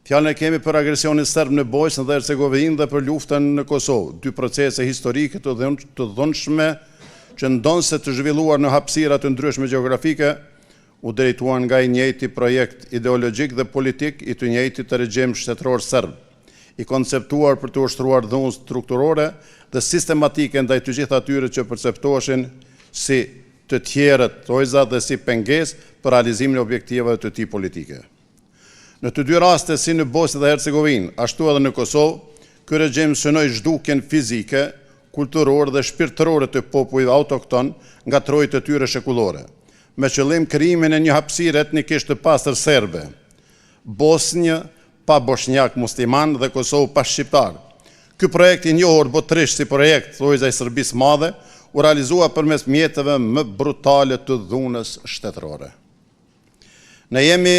Fjalën e kemi për agresionin serb në Bosnjë dhe Hercegovinë dhe për luftën në Kosovë, dy procese historike të dhunshme që ndonse të zhvilluar në hapësira të ndryshme gjeografike, u drejtuan nga i njëjti projekt ideologjik dhe politik i të njëjtit të regjim shtetëror serb, i konceptuar për të ushtruar dhunë strukturore dhe sistematike ndaj të gjitha atyre që perceptoheshin si të tjerët tojza dhe si pengesë për realizimin e objektivave të tij politike. Në të dy raste, si në Bosnjë dhe Hercegovinë, ashtu edhe në Kosovë, ky regjim synoi zhdukjen fizike, kulturore dhe shpirtërore të popujve autokton nga trojtë e tyre shekullore, me qëllim krijimin e një hapësire etnikisht të pastër serbe, Bosnjë pa bosnjak musliman dhe Kosovë pa shqiptar. Ky projekt i njohur botërisht si projekt thojza i Serbisë Madhe u realizua përmes mjeteve më brutale të dhunës shtetërore. Ne jemi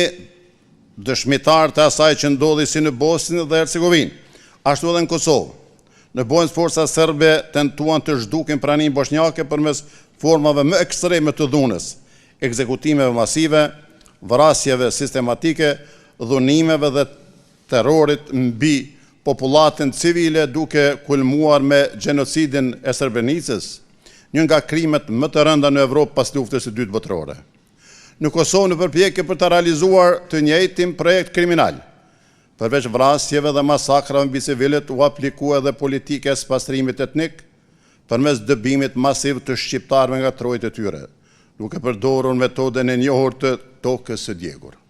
dëshmitar të asaj që ndodhi si në Bosnjë dhe Hercegovinë, ashtu edhe në Kosovë. Në Bosnjë forca serbe tentuan të zhdukin praninë bosnjake përmes formave më ekstreme të dhunës, ekzekutimeve masive, vrasjeve sistematike, dhunimeve dhe terrorit mbi popullatën civile, duke kulmuar me gjenocidin e Srebrenicës, një nga krimet më të rënda në Evropë pas luftës së dytë botërore. Në Kosovë në përpjekje për të realizuar të njëjtin projekt kriminal, përveç vrasjeve dhe masakrave mbi civilët, u aplikua edhe politike e spastrimit etnik përmes dëbimit masiv të shqiptarëve nga trojtë e tyre, duke përdorur metodën e njohur të tokës së djegur.